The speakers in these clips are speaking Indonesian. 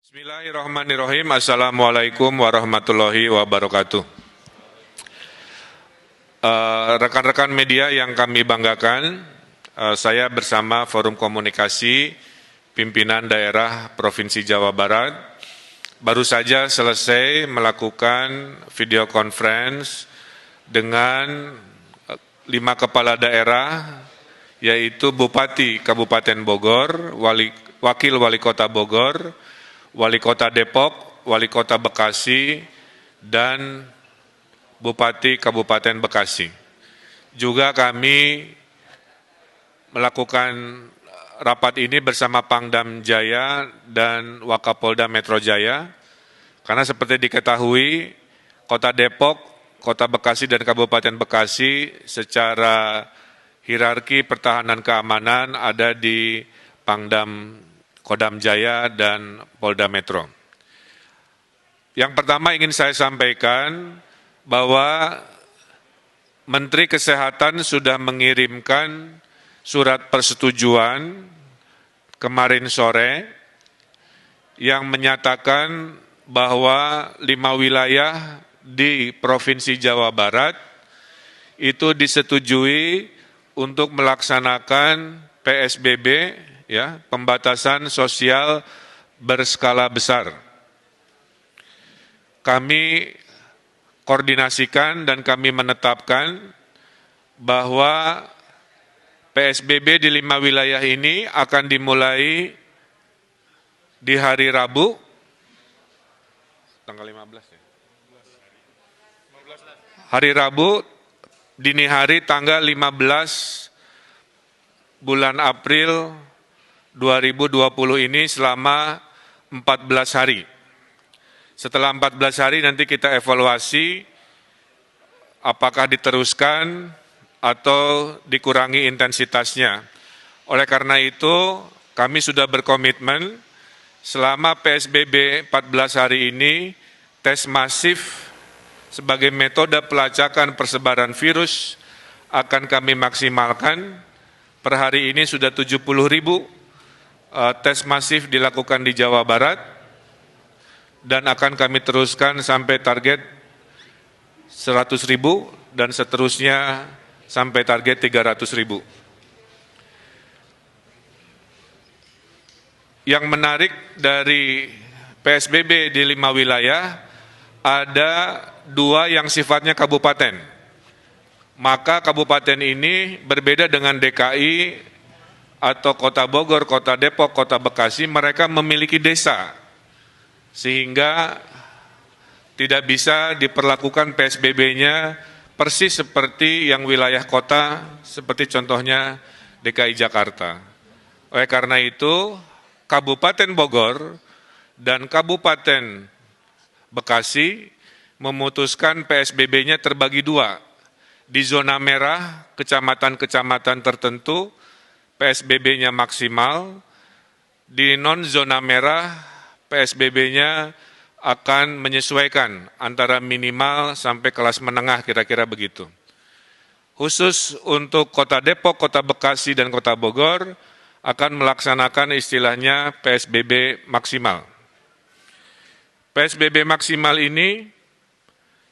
Bismillahirrahmanirrahim. Assalamualaikum warahmatullahi wabarakatuh. Rekan-rekan media yang kami banggakan, saya bersama Forum Komunikasi Pimpinan Daerah Provinsi Jawa Barat baru saja selesai melakukan video conference dengan 5 kepala daerah, yaitu Bupati Kabupaten Bogor, Wakil Wali Kota Bogor, Wali Kota Depok, Wali Kota Bekasi, dan Bupati Kabupaten Bekasi. Juga kami melakukan rapat ini bersama Pangdam Jaya dan Wakapolda Metro Jaya, karena seperti diketahui, Kota Depok, Kota Bekasi, dan Kabupaten Bekasi secara hierarki pertahanan keamanan ada di Pangdam Kodam Jaya dan Polda Metro. Yang pertama ingin saya sampaikan bahwa Menteri Kesehatan sudah mengirimkan surat persetujuan kemarin sore yang menyatakan bahwa 5 wilayah di Provinsi Jawa Barat itu disetujui untuk melaksanakan PSBB, ya, pembatasan sosial berskala besar. Kami koordinasikan dan kami menetapkan bahwa PSBB di 5 wilayah ini akan dimulai di hari Rabu, tanggal 15 ya? Hari Rabu, dini hari tanggal 15 bulan April 2020 ini selama 14 hari. Setelah 14 hari nanti kita evaluasi apakah diteruskan atau dikurangi intensitasnya. Oleh karena itu, kami sudah berkomitmen selama PSBB 14 hari ini, tes masif sebagai metode pelacakan persebaran virus akan kami maksimalkan. Per hari ini sudah 70.000 tes masif dilakukan di Jawa Barat, dan akan kami teruskan sampai target 100.000 dan seterusnya sampai target 300.000. Yang menarik dari PSBB di 5 wilayah, ada 2 yang sifatnya kabupaten. Maka kabupaten ini berbeda dengan DKI atau Kota Bogor, Kota Depok, Kota Bekasi, mereka memiliki desa, sehingga tidak bisa diperlakukan PSBB-nya persis seperti yang wilayah kota, seperti contohnya DKI Jakarta. Oleh karena itu, Kabupaten Bogor dan Kabupaten Bekasi memutuskan PSBB-nya terbagi 2. Di zona merah, kecamatan-kecamatan tertentu, PSBB-nya maksimal. Di non-zona merah, PSBB-nya akan menyesuaikan antara minimal sampai kelas menengah, kira-kira begitu. Khusus untuk Kota Depok, Kota Bekasi, dan Kota Bogor akan melaksanakan istilahnya PSBB maksimal. PSBB maksimal ini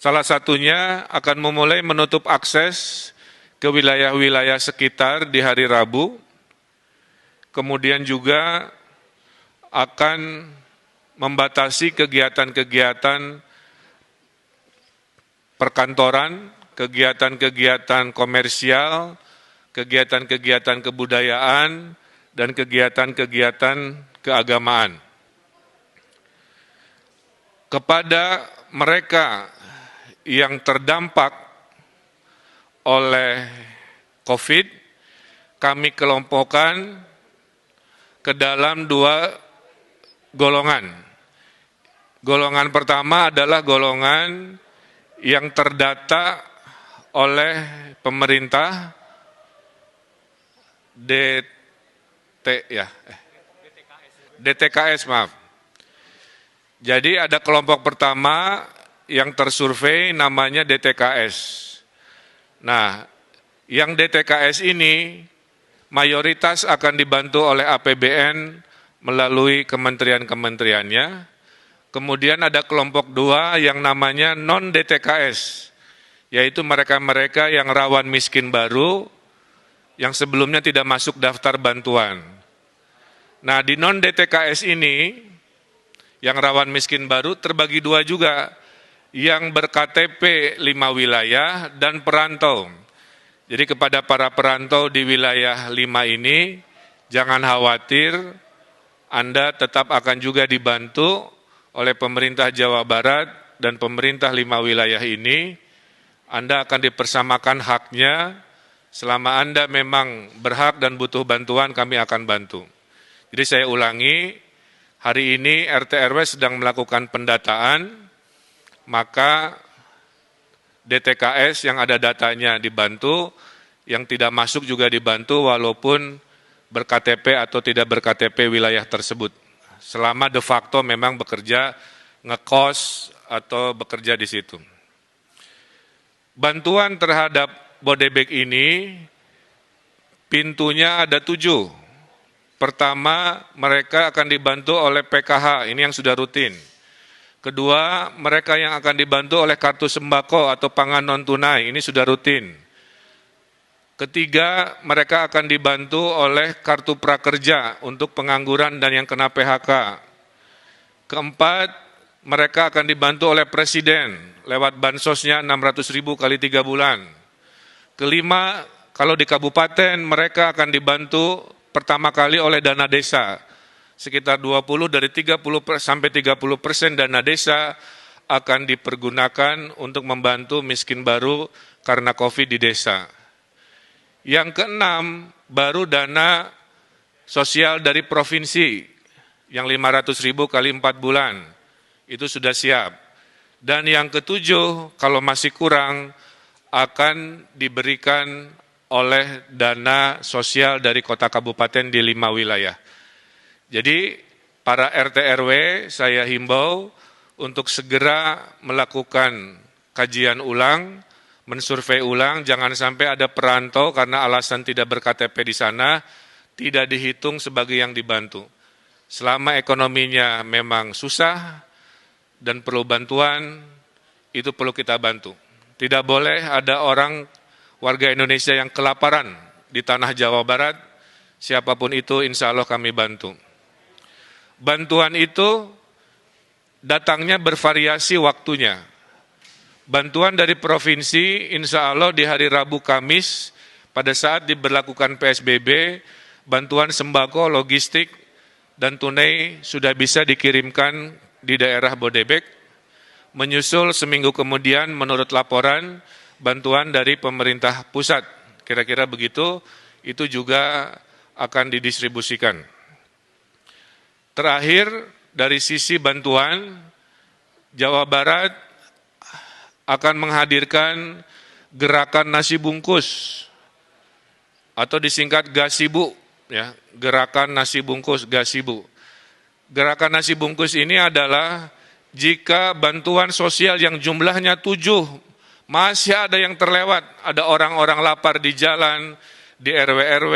salah satunya akan memulai menutup akses ke wilayah-wilayah sekitar di hari Rabu, kemudian juga akan membatasi kegiatan-kegiatan perkantoran, kegiatan-kegiatan komersial, kegiatan-kegiatan kebudayaan, dan kegiatan-kegiatan keagamaan. Kepada mereka yang terdampak oleh COVID, kami kelompokkan ke dalam 2 golongan. Golongan pertama adalah golongan yang terdata oleh pemerintah DTKS, maaf. Jadi ada kelompok pertama yang tersurvei namanya DTKS. Nah, yang DTKS ini mayoritas akan dibantu oleh APBN melalui kementerian-kementeriannya. Kemudian ada kelompok 2 yang namanya non-DTKS, yaitu mereka-mereka yang rawan miskin baru, yang sebelumnya tidak masuk daftar bantuan. Nah, di non-DTKS ini, yang rawan miskin baru terbagi 2 juga, yang berKTP 5 wilayah dan perantau. Jadi kepada para perantau di wilayah 5 ini, jangan khawatir, Anda tetap akan juga dibantu oleh pemerintah Jawa Barat dan pemerintah 5 wilayah ini. Anda akan dipersamakan haknya, selama Anda memang berhak dan butuh bantuan, kami akan bantu. Jadi saya ulangi, hari ini RT RW sedang melakukan pendataan, maka DTKS yang ada datanya dibantu, yang tidak masuk juga dibantu walaupun berKTP atau tidak berKTP wilayah tersebut. Selama de facto memang bekerja ngekos atau bekerja di situ. Bantuan terhadap Bodebek ini pintunya ada 7. Pertama, mereka akan dibantu oleh PKH, ini yang sudah rutin. Kedua, mereka yang akan dibantu oleh kartu sembako atau pangan non-tunai, ini sudah rutin. Ketiga, mereka akan dibantu oleh kartu prakerja untuk pengangguran dan yang kena PHK. Keempat, mereka akan dibantu oleh Presiden lewat bansosnya 600.000 kali 3 bulan. Kelima, kalau di kabupaten mereka akan dibantu pertama kali oleh dana desa. Sekitar 20 dari 30 sampai 30% dana desa akan dipergunakan untuk membantu miskin baru karena COVID di desa. Yang keenam, baru dana sosial dari provinsi yang 500.000 kali 4 bulan. Itu sudah siap. Dan yang ketujuh, kalau masih kurang, akan diberikan oleh dana sosial dari kota kabupaten di 5 wilayah. Jadi para RT RW saya himbau untuk segera melakukan kajian ulang, mensurvei ulang, jangan sampai ada perantau karena alasan tidak berKTP di sana, tidak dihitung sebagai yang dibantu. Selama ekonominya memang susah dan perlu bantuan, itu perlu kita bantu. Tidak boleh ada orang warga Indonesia yang kelaparan di tanah Jawa Barat, siapapun itu insya Allah kami bantu. Bantuan itu datangnya bervariasi waktunya. Bantuan dari provinsi insya Allah di hari Rabu Kamis pada saat diberlakukan PSBB, bantuan sembako, logistik, dan tunai sudah bisa dikirimkan di daerah Bodebek. Menyusul seminggu kemudian menurut laporan bantuan dari pemerintah pusat. Kira-kira begitu, itu juga akan didistribusikan. Terakhir, dari sisi bantuan, Jawa Barat akan menghadirkan gerakan nasi bungkus atau disingkat Gasibu, ya, gerakan nasi bungkus Gasibu. Gerakan nasi bungkus ini adalah jika bantuan sosial yang jumlahnya 7 masih ada yang terlewat, ada orang-orang lapar di jalan, di RW-RW,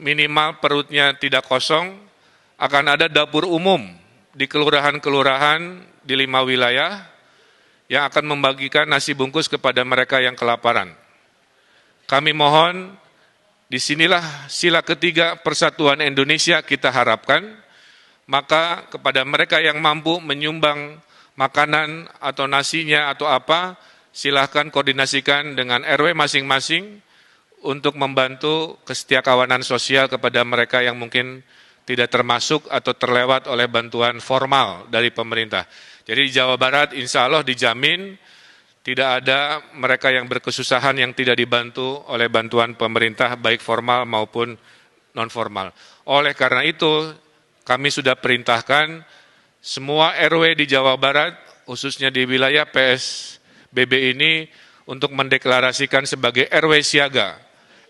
minimal perutnya tidak kosong, akan ada dapur umum di kelurahan-kelurahan di 5 wilayah yang akan membagikan nasi bungkus kepada mereka yang kelaparan. Kami mohon, disinilah sila ketiga persatuan Indonesia kita harapkan, maka kepada mereka yang mampu menyumbang makanan atau nasinya atau apa, silahkan koordinasikan dengan RW masing-masing untuk membantu kesetiakawanan sosial kepada mereka yang mungkin tidak termasuk atau terlewat oleh bantuan formal dari pemerintah. Jadi di Jawa Barat insya Allah dijamin tidak ada mereka yang berkesusahan yang tidak dibantu oleh bantuan pemerintah baik formal maupun non formal. Oleh karena itu kami sudah perintahkan semua RW di Jawa Barat khususnya di wilayah PSBB ini untuk mendeklarasikan sebagai RW siaga.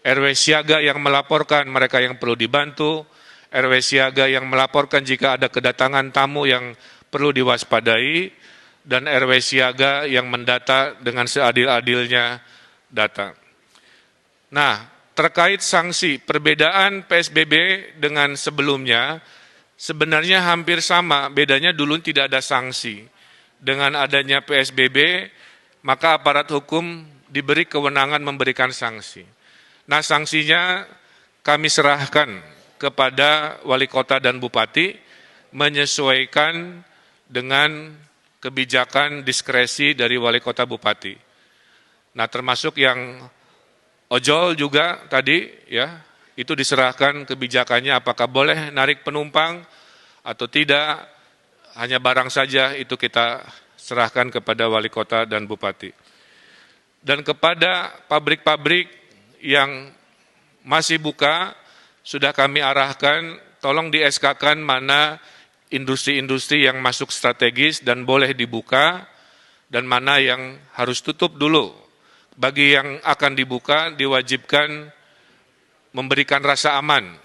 RW siaga yang melaporkan mereka yang perlu dibantu, RW siaga yang melaporkan jika ada kedatangan tamu yang perlu diwaspadai, dan RW siaga yang mendata dengan seadil-adilnya data. Nah, terkait sanksi, perbedaan PSBB dengan sebelumnya, sebenarnya hampir sama, bedanya dulu tidak ada sanksi. Dengan adanya PSBB, maka aparat hukum diberi kewenangan memberikan sanksi. Nah, sanksinya kami serahkan kepada wali kota dan bupati, menyesuaikan dengan kebijakan diskresi dari wali kota bupati. Nah, termasuk yang ojol juga tadi, ya, itu diserahkan kebijakannya apakah boleh narik penumpang atau tidak, hanya barang saja itu kita serahkan kepada wali kota dan bupati. Dan kepada pabrik-pabrik yang masih buka, sudah kami arahkan, tolong di SK-kan mana industri-industri yang masuk strategis dan boleh dibuka, dan mana yang harus tutup dulu. Bagi yang akan dibuka, diwajibkan memberikan rasa aman.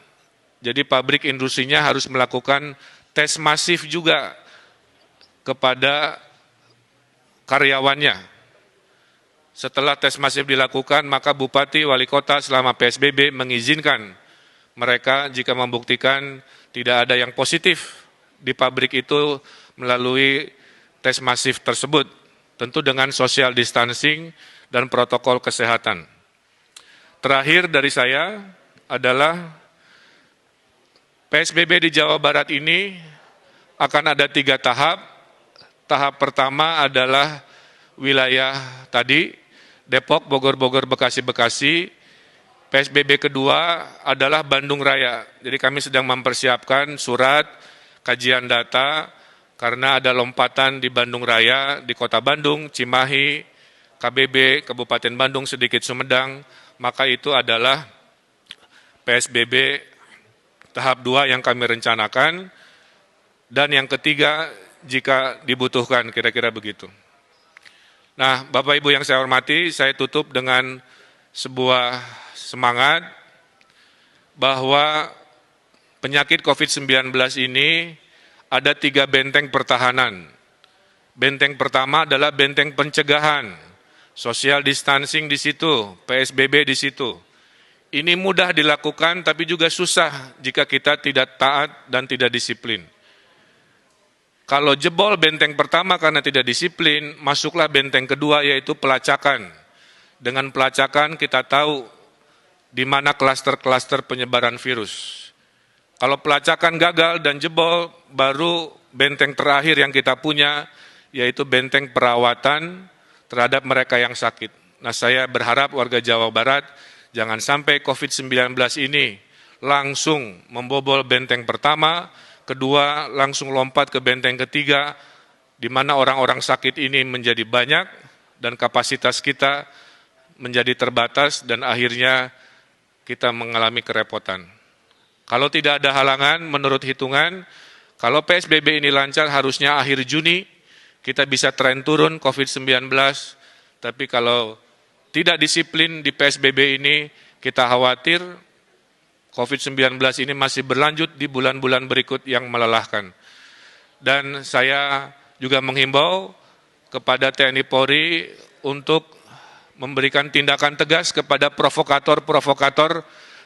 Jadi pabrik industrinya harus melakukan tes masif juga kepada karyawannya. Setelah tes masif dilakukan, maka bupati, wali kota selama PSBB mengizinkan mereka jika membuktikan tidak ada yang positif di pabrik itu melalui tes masif tersebut, tentu dengan social distancing dan protokol kesehatan. Terakhir dari saya adalah PSBB di Jawa Barat ini akan ada 3 tahap. Tahap pertama adalah wilayah tadi, Depok, Bogor, Bekasi. PSBB kedua adalah Bandung Raya. Jadi kami sedang mempersiapkan surat kajian data karena ada lompatan di Bandung Raya, di Kota Bandung, Cimahi, KBB, Kabupaten Bandung, sedikit Sumedang, maka itu adalah PSBB tahap 2 yang kami rencanakan, dan yang ketiga jika dibutuhkan, kira-kira begitu. Nah, Bapak Ibu yang saya hormati, saya tutup dengan sebuah semangat bahwa penyakit COVID-19 ini ada 3 benteng pertahanan. Benteng pertama adalah benteng pencegahan, social distancing di situ, PSBB di situ. Ini mudah dilakukan tapi juga susah jika kita tidak taat dan tidak disiplin. Kalau jebol benteng pertama karena tidak disiplin, masuklah benteng kedua yaitu pelacakan. Dengan pelacakan kita tahu di mana klaster-klaster penyebaran virus. Kalau pelacakan gagal dan jebol, baru benteng terakhir yang kita punya yaitu benteng perawatan terhadap mereka yang sakit. Nah, saya berharap warga Jawa Barat jangan sampai COVID-19 ini langsung membobol benteng pertama, kedua langsung lompat ke benteng ketiga, di mana orang-orang sakit ini menjadi banyak dan kapasitas kita menjadi terbatas dan akhirnya kita mengalami kerepotan. Kalau tidak ada halangan, menurut hitungan, kalau PSBB ini lancar harusnya akhir Juni kita bisa tren turun COVID-19, tapi kalau tidak disiplin di PSBB ini, kita khawatir COVID-19 ini masih berlanjut di bulan-bulan berikut yang melelahkan. Dan saya juga menghimbau kepada TNI Polri untuk memberikan tindakan tegas kepada provokator-provokator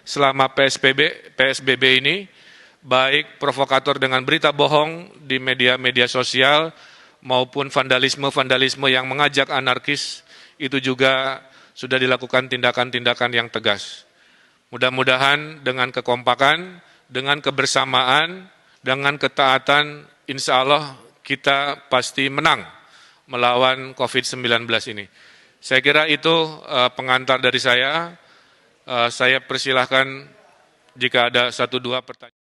selama PSBB ini, baik provokator dengan berita bohong di media-media sosial maupun vandalisme-vandalisme yang mengajak anarkis, itu juga sudah dilakukan tindakan-tindakan yang tegas. Mudah-mudahan dengan kekompakan, dengan kebersamaan, dengan ketaatan, insya Allah kita pasti menang melawan COVID-19 ini. Saya kira itu pengantar dari saya. Saya persilahkan jika ada 1-2 pertanyaan.